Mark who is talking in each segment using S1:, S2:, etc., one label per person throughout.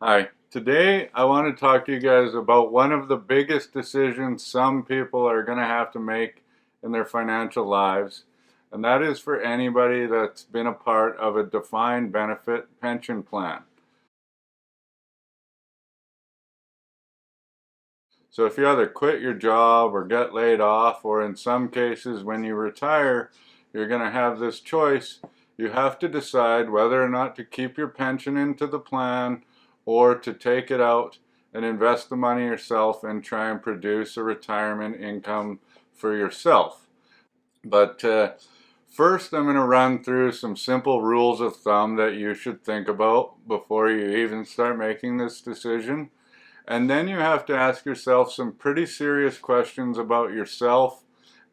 S1: Hi, today I want to talk to you guys about one of the biggest decisions some people are going to have to make in their financial lives, and that is for anybody that's been a part of a defined benefit pension plan. So if you either quit your job or get laid off, or in some cases when you retire, you're going to have this choice. You have to decide whether or not to keep your pension into the plan or to take it out and invest the money yourself and try and produce a retirement income for yourself. But first, I'm going to run through some simple rules of thumb that you should think about before you even start making this decision. And then you have to ask yourself some pretty serious questions about yourself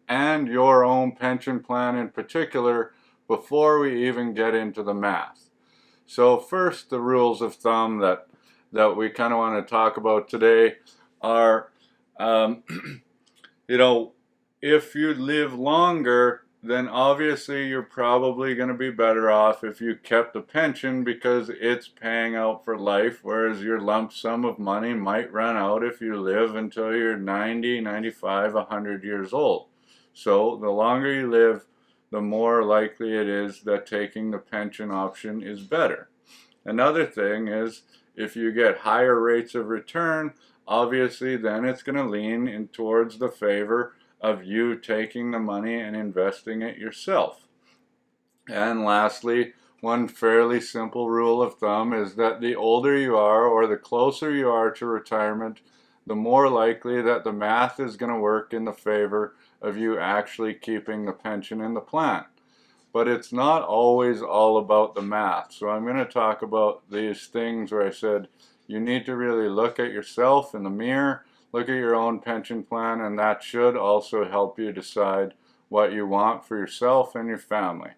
S1: and your own pension plan in particular before we even get into the math. So first, the rules of thumb that we kind of want to talk about today are, um, you know, if you live longer, then obviously you're probably going to be better off if you kept a pension because it's paying out for life, whereas your lump sum of money might run out if you live until you're 90, 95, 100 years old. So the longer you live, the more likely it is that taking the pension option is better. Another thing is if you get higher rates of return, obviously then it's going to lean in towards the favor of you taking the money and investing it yourself. And lastly, one fairly simple rule of thumb is that the older you are or the closer you are to retirement, the more likely that the math is going to work in the favor of you actually keeping the pension in the plan. But it's not always all about the math. So I'm going to talk about these things where I said you need to really look at yourself in the mirror, look at your own pension plan, and that should also help you decide what you want for yourself and your family.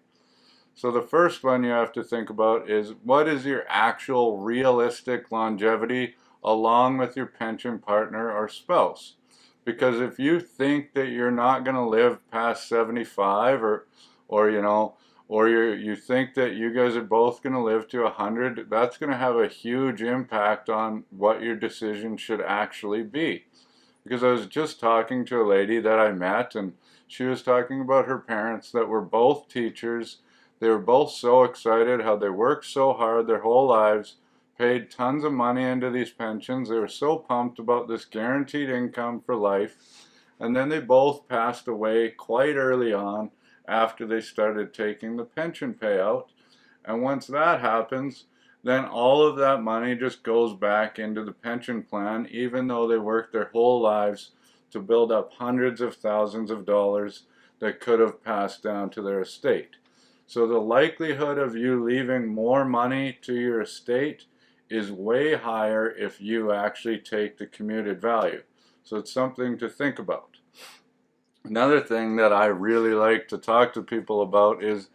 S1: So the first one you have to think about is what is your actual realistic longevity along with your pension partner or spouse? Because if you think that you're not going to live past 75 or you think that you guys are both going to live to 100, that's going to have a huge impact on what your decision should actually be. Because I was just talking to a lady that I met, and she was talking about her parents that were both teachers. They were both so excited how they worked so hard their whole lives, paid tons of money into these pensions. They were so pumped about this guaranteed income for life. And then they both passed away quite early on after they started taking the pension payout. And once that happens, then all of that money just goes back into the pension plan, even though they worked their whole lives to build up hundreds of thousands of dollars that could have passed down to their estate. So the likelihood of you leaving more money to your estate is way higher if you actually take the commuted value. So it's something to think about. Another thing that I really like to talk to people about is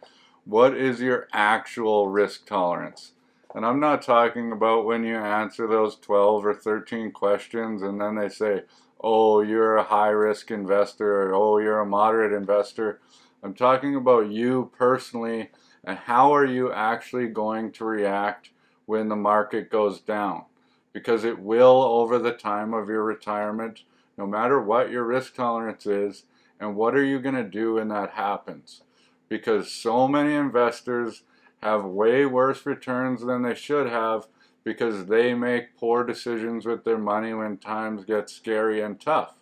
S1: what is your actual risk tolerance? And I'm not talking about when you answer those 12 or 13 questions and then they say, oh, you're a high risk investor, or oh, you're a moderate investor. I'm talking about you personally and how are you actually going to react when the market goes down? Because it will over the time of your retirement, no matter what your risk tolerance is, and what are you going to do when that happens? Because so many investors have way worse returns than they should have because they make poor decisions with their money when times get scary and tough.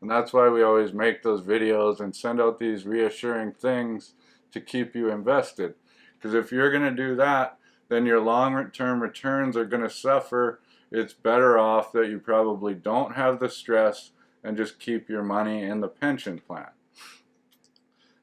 S1: And that's why we always make those videos and send out these reassuring things to keep you invested. Because if you're going to do that, then your long-term returns are going to suffer. It's better off that you probably don't have the stress and just keep your money in the pension plan.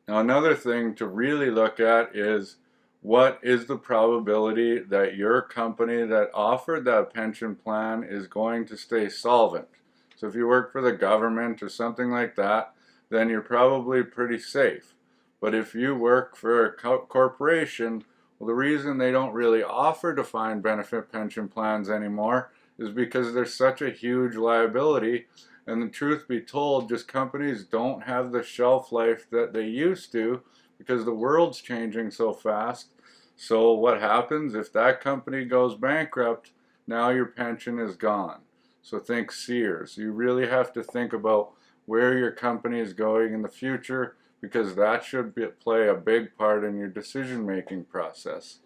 S1: Now, another thing to really look at is what is the probability that your company that offered that pension plan is going to stay solvent? So if you work for the government or something like that, then you're probably pretty safe. But if you work for a corporation, well, the reason they don't really offer defined benefit pension plans anymore is because there's such a huge liability. And the truth be told, just companies don't have the shelf life that they used to because the world's changing so fast. So what happens if that company goes bankrupt? now your pension is gone. So think Sears. You really have to think about where your company is going in the future, because that should play a big part in your decision-making process.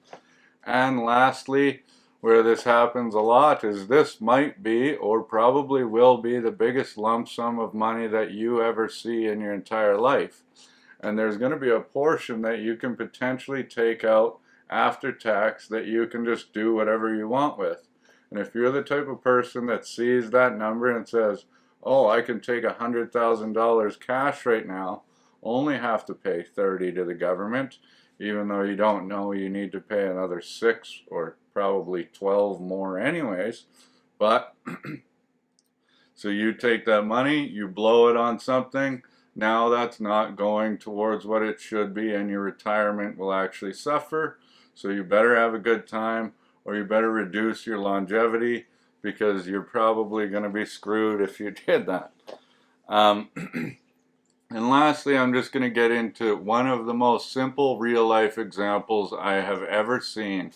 S1: And lastly, where this happens a lot is this might be, or probably will be, the biggest lump sum of money that you ever see in your entire life. And there's going to be a portion that you can potentially take out after tax that you can just do whatever you want with. And if you're the type of person that sees that number and says, oh, I can take $100,000 cash right now, only have to pay 30 to the government, even though you don't know you need to pay another 6 or probably 12 more anyways. But so you take that money, you blow it on something, now that's not going towards what it should be, and your retirement will actually suffer. So you better have a good time, or you better reduce your longevity, because you're probably going to be screwed if you did that. And lastly, I'm just going to get into one of the most simple real-life examples I have ever seen.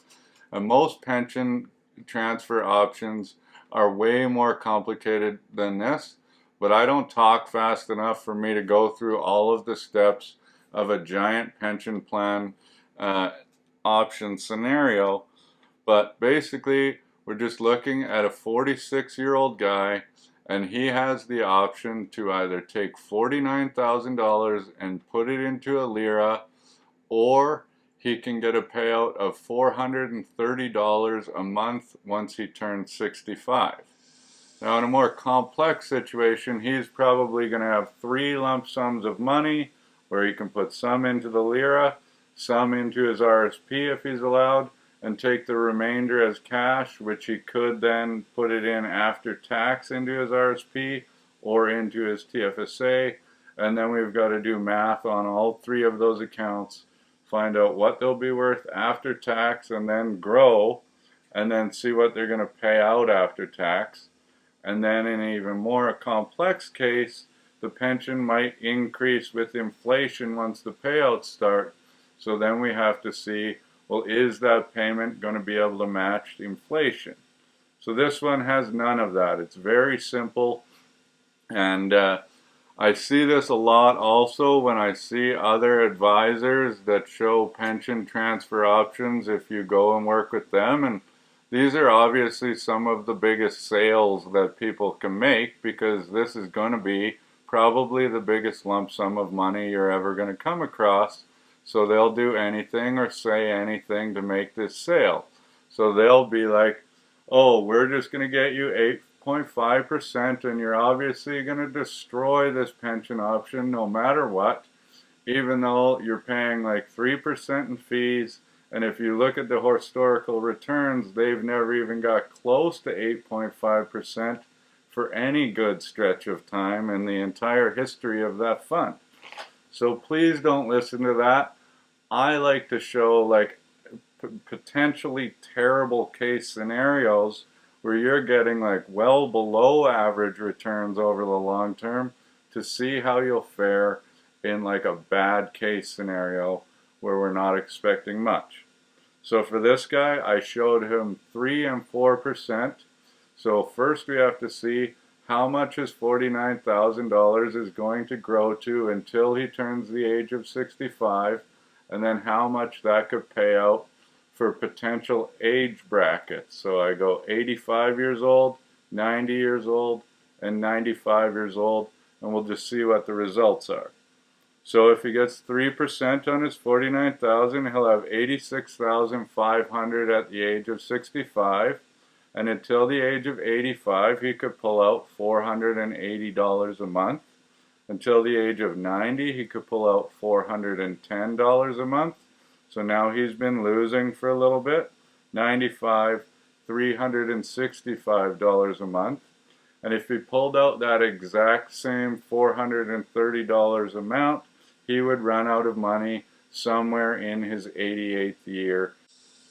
S1: And most pension transfer options are way more complicated than this, but I don't talk fast enough for me to go through all of the steps of a giant pension plan option scenario. But basically, we're just looking at a 46-year-old guy, and he has the option to either take $49,000 and put it into a lira, or he can get a payout of $430 a month once he turns 65. Now, in a more complex situation, he's probably going to have 3 lump sums of money, where he can put some into the lira, some into his RSP if he's allowed, and take the remainder as cash, which he could then put it in after tax into his RSP or into his TFSA. And then we've got to do math on all 3 of those accounts, find out what they'll be worth after tax, and then grow, and then see what they're going to pay out after tax. And then in an even more complex case, the pension might increase with inflation once the payouts start. So then we have to see, well, is that payment going to be able to match inflation? So this one has none of that. It's very simple. And I see this a lot also when I see other advisors that show pension transfer options if you go and work with them. And these are obviously some of the biggest sales that people can make, because this is going to be probably the biggest lump sum of money you're ever going to come across. So they'll do anything or say anything to make this sale. So they'll be like, oh, we're just going to get you 8.5%, and you're obviously going to destroy this pension option no matter what, even though you're paying like 3% in fees. And if you look at the historical returns, they've never even got close to 8.5% for any good stretch of time in the entire history of that fund. So please don't listen to that. I like to show like potentially terrible case scenarios where you're getting like well below average returns over the long term, to see how you'll fare in like a bad case scenario where we're not expecting much. So for this guy, I showed him 3 and 4%. So first we have to see how much his $49,000 is going to grow to until he turns the age of 65, and then how much that could pay out for potential age brackets. So I go 85 years old, 90 years old, and 95 years old, and we'll just see what the results are. So if he gets 3% on his $49,000, he'll have $86,500 at the age of 65. And until the age of 85, he could pull out $480 a month. Until the age of 90, he could pull out $410 a month. So now he's been losing for a little bit. 95, $365 a month. And if he pulled out that exact same $430 amount, he would run out of money somewhere in his 88th year.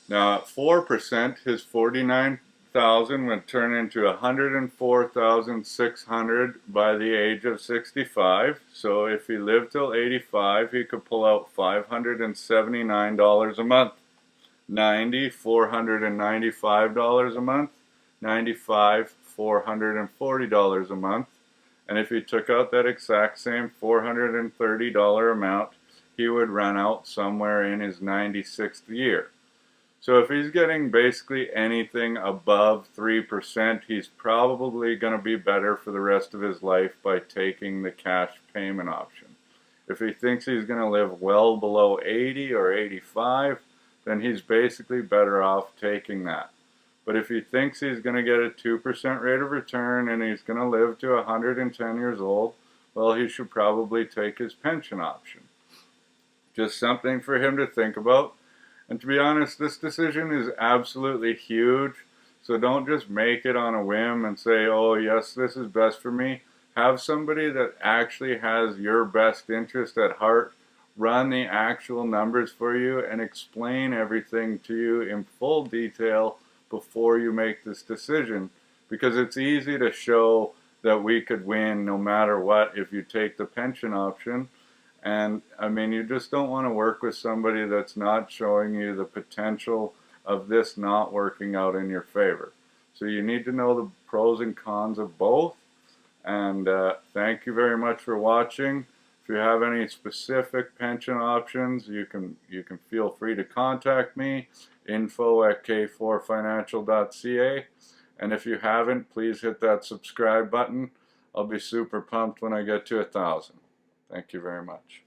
S1: Now at 4%, his $49,000 would turn into $104,600 by the age of 65. So if he lived till 85, he could pull out $579 a month. 90, $495 a month. $95, $440 a month. And if he took out that exact same $430 amount, he would run out somewhere in his 96th year. So if he's getting basically anything above 3%, he's probably going to be better for the rest of his life by taking the cash payment option. If he thinks he's going to live well below 80 or 85, then he's basically better off taking that. But if he thinks he's going to get a 2% rate of return and he's going to live to 110 years old, well, he should probably take his pension option. Just something for him to think about. And to be honest, this decision is absolutely huge. So don't just make it on a whim and say, oh, yes, this is best for me. Have somebody that actually has your best interest at heart run the actual numbers for you and explain everything to you in full detail before you make this decision. Because it's easy to show that we could win no matter what if you take the pension option. And I mean, you just don't want to work with somebody that's not showing you the potential of this not working out in your favor. So you need to know the pros and cons of both. And thank you very much for watching. If you have any specific pension options, you can feel free to contact me, info@k4financial.ca. And if you haven't, please hit that subscribe button. I'll be super pumped when I get to 1,000. Thank you very much.